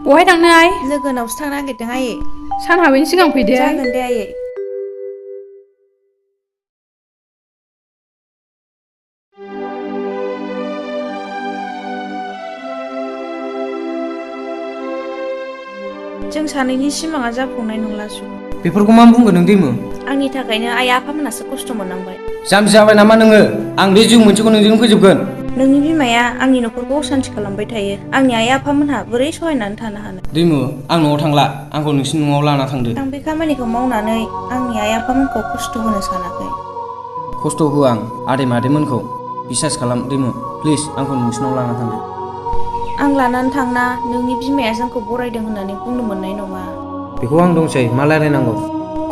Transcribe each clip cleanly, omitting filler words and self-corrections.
बहाय थांनो आइ? लोगोनावसो थांनो नागिरदों आयै। सान हाबैनि सिगां फैदो। जागोन दे आयै। जों सानैनि सिमाङा जाफुंनाय नंला सुबुं। बेफोरखौ मा बुंगोन नों दैमु? आंनि थाखायनो आइ आफामोनासो खस्थ' मोननांबाय। जाम्बि जाबाय नामा नोङो? आं बे जिउ मोनसेखौ नोंजों फोजोबगोन। नोंनि बिमाया आंनि न'खरखौ असान्थि खालामबाय थायो। आंनि आइ आफामोनहा बोरै सहायनानै थानो हानो? दैमु, आं न'आव थांला। आंखौ नोंसिनि न'आव लाना थांदो। आं बे खामानिखौ मावनानै आंनि आइ आफामोनखौ खस्थ' होनो सानाखै। खस्थ' होआ आं आदै मादैमोनखौ। बिसास खालाम दैमु, प्लिज आंखौ नोंसिनाव लाना थांदो। आं लानानै थांना नोंनि बिमाया जोंखौ बरायदों होननानै बुंनो मोननाय नङा। बेखौ आं दंसै, मा रायलायनांगौ?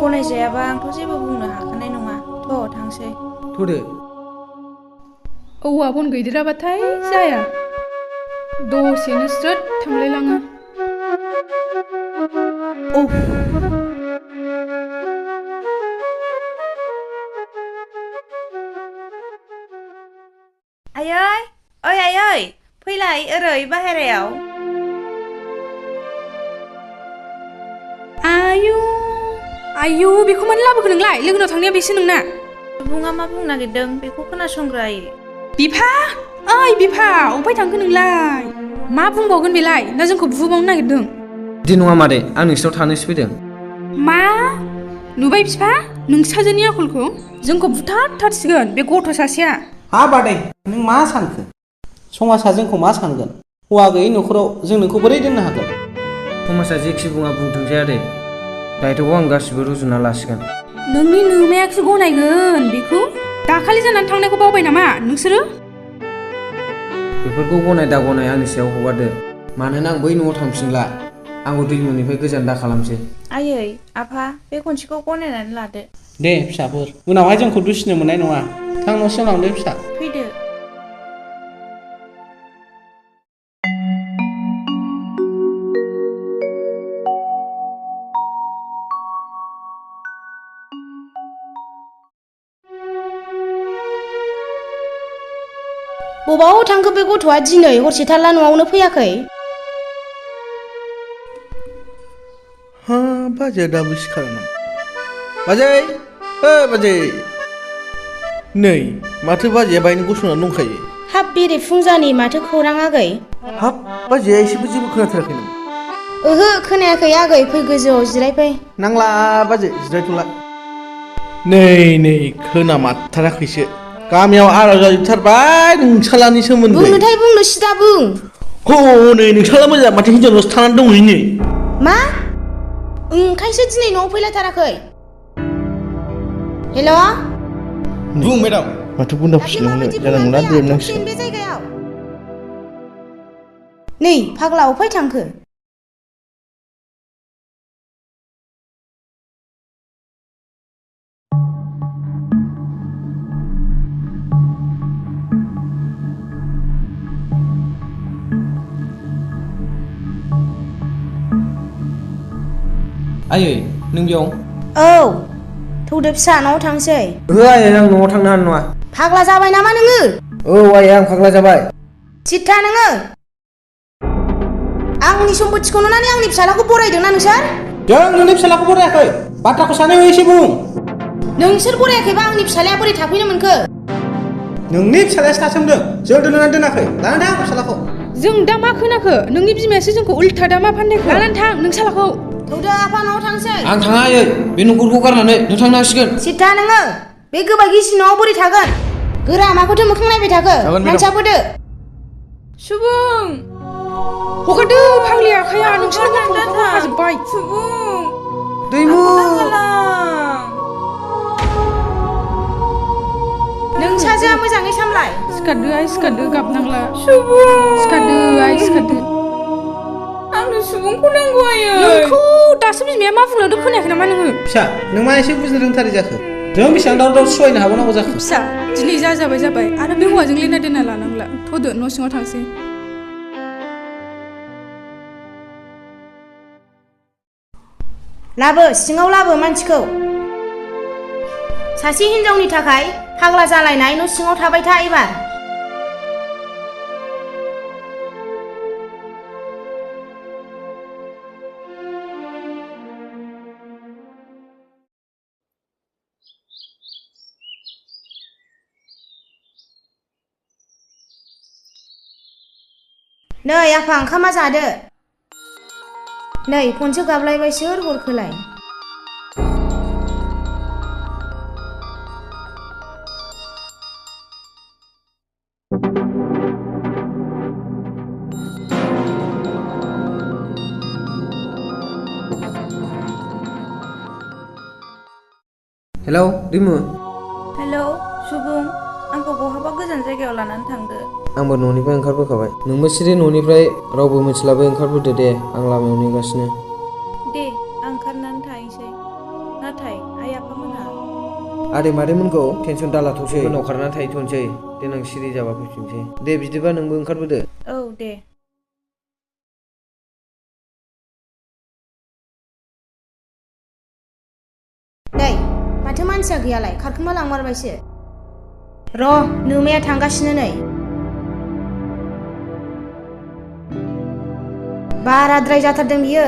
गनायजायाबा आंथ' जेबो बुंनो हाखानाय नङा। थ' थांसै। थ'दो। औवा बन गैदेराबाथाय जाया। दसेनो स्रोद थांलायलाङो। आयै, ओइ आयै, फैलाय ओरै बाहेरायाव। आयु बेखौ मानो लाबोखो नोंलाय? लोगोनाव थांनाया बेसो नोंना। सुबुङा मा बुंनो नागिरदों बेखौ खोनासंग्रो आयै। बिफा, ओइ बिफा, अबहाय थांखो नोंलाय? मा बुंबावगोन बेलाय? ना जोंखौ बुबावनो नागिरदों? बिदि नङा मादै, आं नोंसिनाव थानोसो फैदों। मा? नुबाय बिफा? नोंसाजोनि आखलखौ? जोंखौ बुथारथारसिगोन बे गथ' सासेया। हाब आदै, नों मा सानखो? समाजा जोंखौ मा सानगोन? हौवा गैयै न'खराव जों नोंखौ बोरै दोननो हागोन? समाजा जेखि बुङा बुंथोंसै आदै, दायथ'खौ आं गासिबो रुजुना लासिगोन। नोंनि नोमायाखि गनायगोन बेखौ? दाखालि जानानै थांनायखौ बावबाय नामा नोंसोरो? बेफोरखौ गनाय दा गनाय आंनि सायाव हगारदो। मानोना आं बै न'आव थांफिनला। आंखौ दैमुनिफ्राय गोजान दा खालामसै। आयै, आफा, बे खनसेखौ गनायनानै लादो। दे फिसाफोर, उनावहाय जोंखौ दुसिनो मोननाय नङा। थां न'सिम लांदो फिसा। फैदो। बबाव थांखो बे गथ'आ दिनै हरसे थारला न'आवनो फैयाखै? हा बाजैया दाबो सिखारा नामा? बाजै, बाजै। नै माथो बाजैया बायनो गसंनानै दंखायो। हाब बेरे फुंजानि माथो खौरां आगै? हाब बाजैया एसेबो जेबो खोनाथाराखै नामा? ओहो खोनायाखै आगै, फै गोजौआव जिरायफै। नांला बाजै, जिरायथ'ला। नै खोनामारथाराखैसो। गामियाव आराव जाजोबथारबाय नोंसालानि सोमोन्दै। बुंनोथाय बुंनो सिदा बुं। हनै नोंसाला मोजां माथो हिनजावनावसो थानानै दंहैनो। मा? ओंखायसो दिनै न'आव फैलायथाराखै? हेल'? बुं मेडाम। माथो बुन्दा फिसिलुंनो जानला मोनला दोननांसिगोन। बे जायगायाव नै फाग्ला अफाय थांखो? आयै, नों बेयाव? औ, थौदो फिसा न'आव थांसै। ओहो आयै, आं न'आव थांनो हानाय नङा। फाग्ला जाबाय नामा नोङो? औ आयै, आं फाग्ला जाबाय। थिथा नोङो? आंनि सम्पथिखौ नुनानै आंनि फिसालाखौ बरायदोंना नोंसोर? जों नोंनि फिसालाखौ बरायाखै। बाथ्राखौ सानैबो एसे बुं। नोंसोर बरायाखैबा आंनि फिसालाया बोरै थाफैनो मोनखो? नोंनि फिसालायासो थासोमदों। जों दोननानै दोनाखै। लानानै थां फिसालाखौ। जों दा मा खोनाखो? नोंनि बिमायासो जोंखौ उल्था दा मा फान्दायखो? लानानै थां नों सालाखौ। थौदो आफा न'आव थांसै। आं थाङा आयै, बे न'खरखौ गारनानै नों थांनो हासिगोन। सिद्धा नोङो? बे गोबाय गिसि न'आव बोरै थागोन? गोरा माखौथो मोखां नायबाय थाखो? मानसिया बोदो। सुबुं! हगारदो फाग्लि आखाया, नोंसोरनो गथ' गथाखौ हाजोब्बाय। सुबुं! दैमु! नोंसाजोआ मोजाङै सामलाय। सिखारदो आइ, सिखारदो, गाबनांला। सुबुं! सिखारदो आइ, सिखारदो। आंनो सुबुंखौ नांगौ आयै। नोंखौ दासो बिमाया मा बुंलांदों खोनायाखै नामा नोङो? फिसा, नों मा एसे बुजिनो रोंथारै जाखो? जों बेसेबां दाव सहायनो हाबावनांगौ जाखो? फिसा, दिनै जाबाय आरो बे हौवाजों लेना देना लानांला। थ'दो न' सिङाव थांसै। लाबो, सिङाव लाबो मानसिखौ। सासे हिनजावनि थाखाय फाग्ला जालायनाय न' सिङाव थाबाय था एबार। नै आफा ओंखामा जादो नै फनसो गाबलायबाय सोर हरखोलाय हेलौ रिमु हेलौ सुबुं आंखौ बहाबा गोजान जायगायाव लानानै थांदो आंबो न'निफ्राय ओंखारबोखाबाय नोंबो सिरि न'निफ्राय रावबो मिथिलाबो ओंखारबोदो दे आं लामायाव नेगासिनो दे आं ओंखारनानै थाहैसै नाथाय आइ आफामोनहा आदै मादैमोनखौ टेनसन दालाथ'सै उनाव खारनानै थाहैथ'नोसै देनां सिरि जाबा फैफिनसै दे बिदिबा नोंबो ओंखारबोदो औ दे नै माथो मानसिया गैयालाय खारखोमा लांमारबायसो र' नोमाया थांगासिनो नै बाराद्राय जाथारदों बियो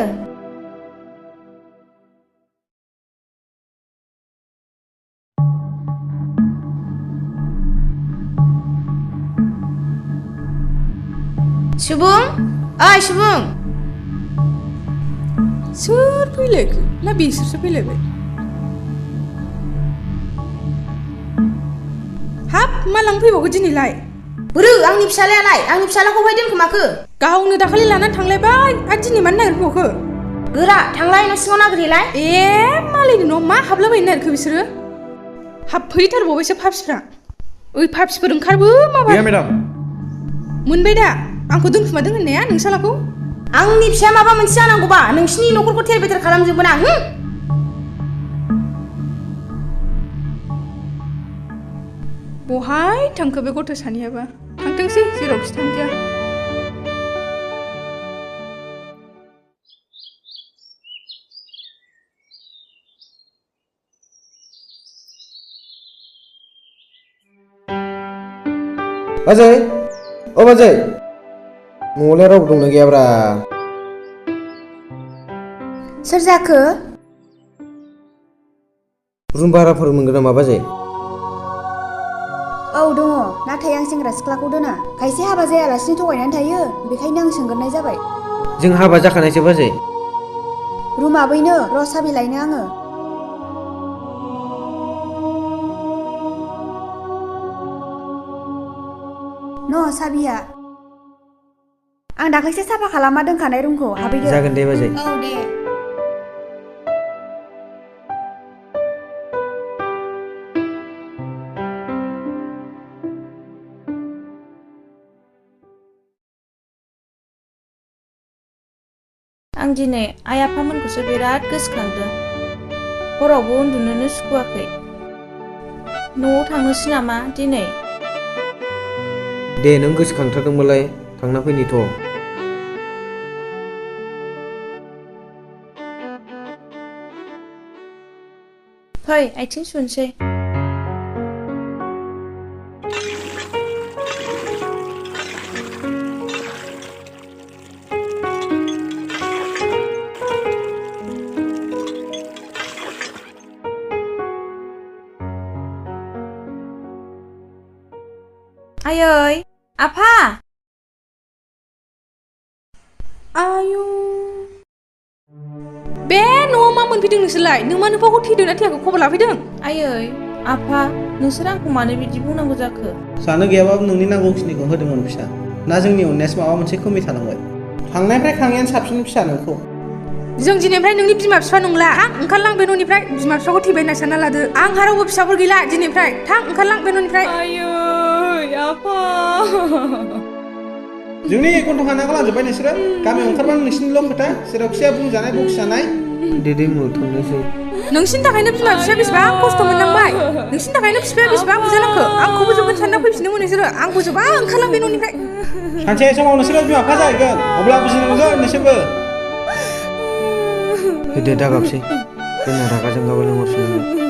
सुबुं ओइ सुबुं सोर फैलायखो ना बिसोरसो फैलायबाय हाब मा लांफैबावखो दिनैलाय बोरो आंनि फिसालायालाय आंनि फिसालाखौ बहाय दोनखोमाखो गावनो दाखालि लानानै थांलायबाय आरो दिनै मानो नागिरबावखो गोरा थांलाय न' सिङाव नागिरहैलाय ए मालायनि न'आव मा हाबलाबायनो नागिरखो बिसोरो हाबफैथारबावबायसो फाफिफ्रा ओइ फाफिफोर ओंखारबो माबा गैया मेडाम मोनबाय दा आंखौ दोनखुमादों होननाया नोंसालाखौ आंनि फिसाया माबा मोनसे जानांगौबा नोंसिनि न'खरखौ थेर बेथेर खालामजोबगोन आं बहाय थांखो बे गथ' सानैयाबा थांथोंसै जेरावखि थांदिया बाजै ओ बाजै न'आवलाय रावबो दंना गैयाब्रा सोर जाखो रुम भाराफोर मोनगोन नामा बाजै औ दङ नाथाय आं सेंग्रा सिख्लाखौ दोना खायसे हाबा जायालासिनो थगायनानै थायो बेखायनो आं सोंगोरनाय जाबाय जों हाबा जाखानायसो बाजै रुमा बैनो र' साबि लायनो आङो न' साबिया आं दाख्लैसो साफा खालामना दोनखानाय रुमखौ हाबैदो जागोन दे बाजै औ दे आं दिनै आइ आफामोनखौसो बिराद गोसोखांदों हरावबो उन्दुनोनो सुखुवाखै न'आव थांनोसै नामा दिनै दे नों गोसोखांथारदोंबालाय थांना फैनिथ' फै आथिं सुनोसै आयै आफा आयु बे न'आव मा मोनफैदों नोंसोरलाय नों मानो बावखौ थैदों ना थैयाखै खबर लाफैदों आयै आफा नोंसोर आंखौ मानो बिदि बुंनांगौ जाखो जानो गैयाबाबो नोंनि नांगौखिनिखौ होदोंमोन फिसा ना जोंनि अननायासो माबा मोनसे खमि थालांबाय थांनायनिफ्राय खांनायानो साबसिन फिसा नोंखौ जों दिनैनिफ्राय नोंनि बिमा बिफा नंला थां ओंखारलां बे न'निफ्राय बिमा बिफाखौ थैबाय होनना सानना लादो आंहा रावबो फिसाफोर गैला दिनैनिफ्राय थां ओंखारलां बे न'निफ्राय आयै आफा जोंनि गन्थ' खानायखौ लांजोब्बाय नोंसोरो गामियाव ओंखारबानो नोंसिनिल' खोथा जेरावखिया बुंजानाय बखिजानाय दे रिमु थांनोसै नोंसिनि थाखायनो बिमा बिफाया बेसेबां खस्थ' मोननांबाय नोंसिनि थाखायनो बिफाया बेसेबां बुजानांखो आंखौबो जोबगोन सानना फैफिनदोंमोन नोंसोरो आंखौ जोबा ओंखारलां बे न'निफ्राय सानसे समाव नोंसोरो बिमा बिफा जाहैगोन अब्ला बुजिनांगोन नोंसोरबो फैदो दागाबसै जोंना रागा जोंगाबो लिंहरफिनदोंमोन